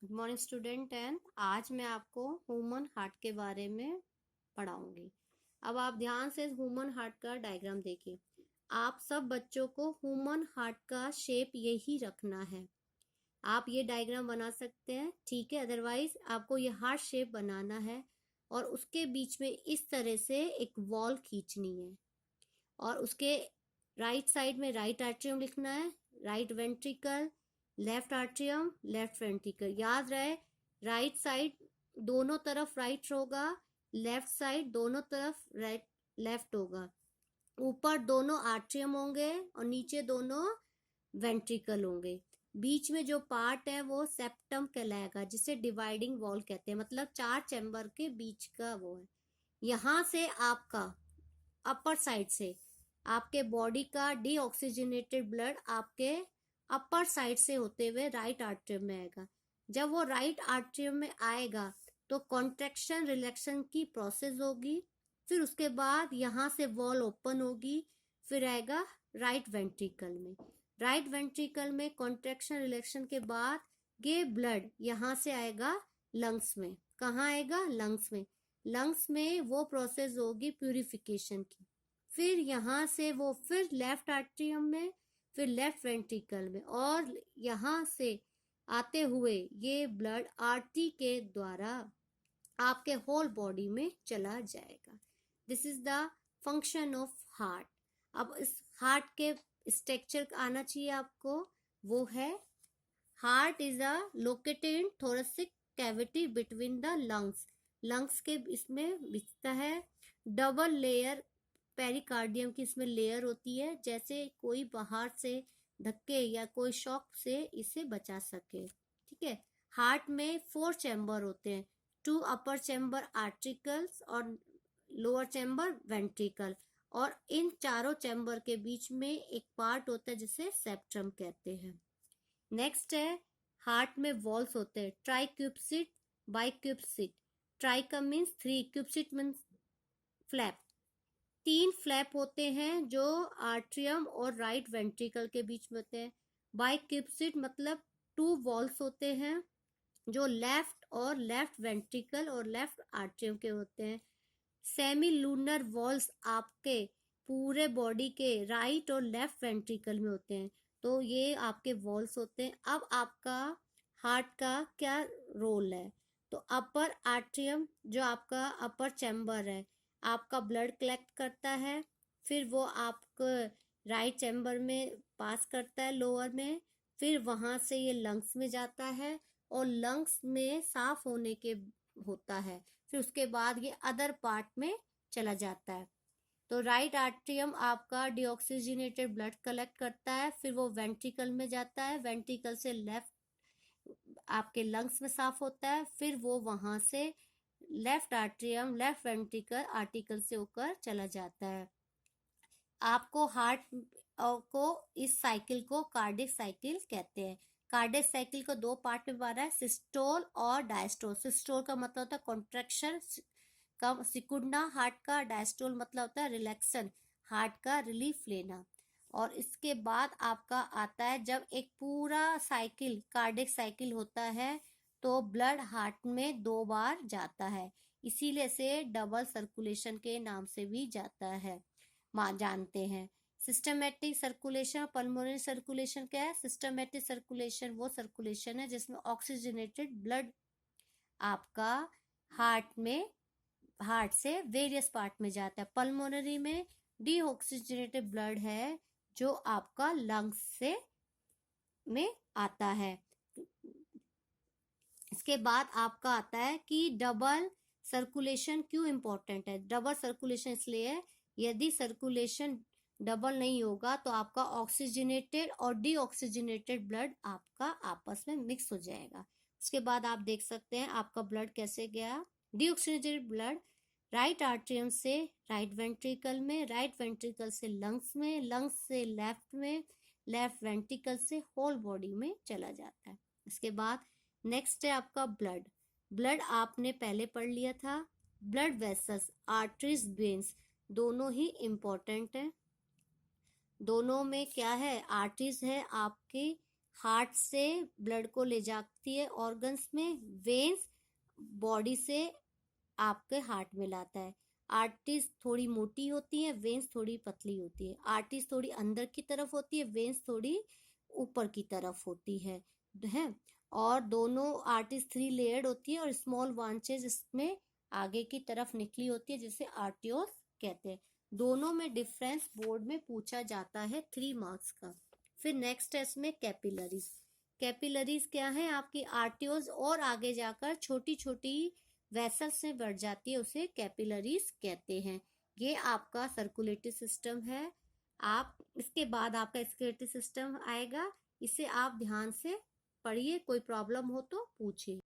Good morning student. And आज मैं आपको ह्यूमन हार्ट के बारे में पढ़ाऊंगी। अब आप ध्यान से ह्यूमन हार्ट का डायग्राम देखिए। आप सब बच्चों को ह्यूमन हार्ट का शेप यही रखना है। आप ये डायग्राम बना सकते हैं, ठीक है। अदरवाइज आपको ये हार्ट शेप बनाना है और उसके बीच में इस तरह से एक वॉल खींचनी है और उसके राइट साइड में राइट आर्ट्रियम लिखना है, right ventricle, left atrium, left ventricle. याद रहे, राइट साइड दोनों तरफ राइट होगा, लेफ्ट साइड दोनों तरफ राइट लेफ्ट होगा। ऊपर दोनों आर्ट्रियम होंगे और नीचे दोनों वेंट्रिकल होंगे। बीच में जो पार्ट है वो सेप्टम कहलाएगा, जिसे डिवाइडिंग वॉल कहते हैं, मतलब चार चैम्बर के बीच का वो है। यहां से आपका अपर साइड से आपके बॉडी का डीऑक्सीजनेटेड ब्लड आपके अपर साइड से होते हुए राइट आर्टरियम में आएगा। जब वो राइट आर्टरियम में आएगा तो कॉन्ट्रैक्शन रिलैक्शन की प्रोसेस होगी। फिर उसके बाद यहाँ से वॉल ओपन होगी, फिर आएगा राइट वेंट्रिकल में। राइट वेंट्रिकल में कॉन्ट्रैक्शन रिलैक्शन के बाद ये ब्लड यहाँ से आएगा लंग्स में। कहाँ आएगा? लंग्स में। लंग्स में वो प्रोसेस होगी प्यूरिफिकेशन की। फिर यहाँ से वो फिर लेफ्ट आर्ट्रियम में, फिर लेफ्ट वेंट्रिकल में, और यहाँ से आते हुए ये ब्लड आरती के द्वारा आपके होल बॉडी में चला जाएगा। This is the function of heart. अब इस हार्ट के स्ट्रक्चर आना चाहिए आपको, वो है heart is a located in thoracic cavity between the lungs. Lungs के इसमें बिछता है। डबल लेयर पेरिकार्डियम की इसमें लेयर होती है, जैसे कोई बाहर से धक्के या कोई शॉक से इसे बचा सके, ठीक है। हार्ट में 4 चैम्बर होते हैं, 2 अपर चैम्बर आर्ट्रिकल्स और लोअर चैम्बर वेंट्रिकल, और इन चारों चैम्बर के बीच में एक पार्ट होता है जिसे सेप्ट्रम कहते हैं। नेक्स्ट है, हार्ट में वॉल्स होते हैं, ट्राइक्यूपसिड, बाइक्यूपसिड। ट्राई का मीन्स 3, क्यूपसिड मीन्स फ्लैप। 3 फ्लैप होते हैं जो आर्ट्रियम और राइट वेंट्रिकल के बीच में होते हैं। बाइक्यूपसिड मतलब 2 वॉल्स होते हैं जो लेफ्ट वेंट्रिकल और लेफ्ट आर्ट्रियम के होते हैं। सेमी लूनर वॉल्स आपके पूरे बॉडी के राइट और लेफ्ट वेंट्रिकल में होते हैं। तो ये आपके वॉल्स होते हैं। अब आपका हार्ट का क्या रोल है? तो अपर आर्ट्रियम जो आपका अपर चैम्बर है, आपका ब्लड कलेक्ट करता है, फिर वो आपको राइट चैम्बर में पास करता है लोअर में, फिर वहां से ये लंग्स में जाता है और लंग्स में साफ होने के होता है, फिर उसके बाद ये अदर पार्ट में चला जाता है। तो राइट आर्ट्रियम आपका डिऑक्सीजनेटेड ब्लड कलेक्ट करता है, फिर वो वेंट्रिकल में जाता है, वेंट्रिकल से लेफ्ट आपके लंग्स में साफ होता है, फिर वो वहां से left atrium left ventricle article से होकर चला जाता है। आपको हार्ट को इस साइकिल को कार्डिक साइकिल कहते हैं। कार्डिक साइकिल को 2 पार्ट में बांटा है, सिस्टोल और डायस्टोल। सिस्टोल का मतलब होता है कॉन्ट्रैक्शन का सिकुड़ना हार्ट का, डायस्टोल मतलब होता है रिलैक्सन हार्ट का, रिलीफ लेना। और इसके बाद आपका आता है जब एक पूरा साइकिल कार्डिक साइकिल होता है तो ब्लड हार्ट में 2 बार जाता है, इसीलिए से डबल सर्कुलेशन के नाम से भी जाता है, जानते हैं। सिस्टमेटिक सर्कुलेशन, पल्मोनरी सर्कुलेशन क्या है? सिस्टमेटिक सर्कुलेशन वो सर्कुलेशन है जिसमें ऑक्सीजनेटेड ब्लड आपका हार्ट से वेरियस पार्ट में जाता है। पल्मोनरी में डीऑक्सीजनेटेड ब्लड है जो आपका लंग्स से में आता है। इसके बाद आपका आता है कि डबल सर्कुलेशन क्यों इंपॉर्टेंट है। डबल सर्कुलेशन इसलिए, यदि सर्कुलेशन डबल नहीं होगा तो आपका ऑक्सीजनेटेड और डीऑक्सीजनेटेड ब्लड आपका आपस में मिक्स हो जाएगा। उसके बाद आप देख सकते हैं आपका ब्लड कैसे गया। डीऑक्सीजनेटेड ब्लड राइट आर्ट्रियम से राइट वेंट्रिकल में, राइट वेंट्रिकल से लंग्स में, लंग्स से लेफ्ट में, लेफ्ट वेंट्रिकल से होल बॉडी में चला जाता है। इसके बाद नेक्स्ट है आपका ब्लड। ब्लड आपने पहले पढ़ लिया था। ब्लड वेसल्स, आर्टरीज, वेन्स दोनों ही इंपॉर्टेंट है। दोनों में क्या है? आर्टरीज है आपकी हार्ट से ब्लड को ले जाती है ऑर्गन्स में, वेन्स बॉडी से आपके हार्ट में लाता है। आर्टरीज थोड़ी मोटी होती है, वेन्स थोड़ी पतली होती है। आर्टरीज थोड़ी अंदर की तरफ होती है, वेन्स थोड़ी ऊपर की तरफ होती है और दोनों आर्टरीज 3 लेयर्ड होती है और स्मॉल ब्रांचेस इसमें आगे की तरफ निकली होती है जिसे आर्टियोल्स कहते हैं। दोनों में डिफरेंस बोर्ड में पूछा जाता है 3 मार्क्स का। फिर नेक्स्ट टेस्ट में कैपिलरीज। कैपिलरीज क्या है? आपकी आर्टियोल्स और आगे जाकर छोटी छोटी वेसल्स में बढ़ जाती है, उसे कैपिलरीज कहते हैं। ये आपका सर्कुलेटरी सिस्टम है। आप इसके बाद आपका एक्सक्रीटरी सिस्टम आएगा, इसे आप ध्यान से पढ़िए, कोई प्रॉब्लम हो तो पूछिए।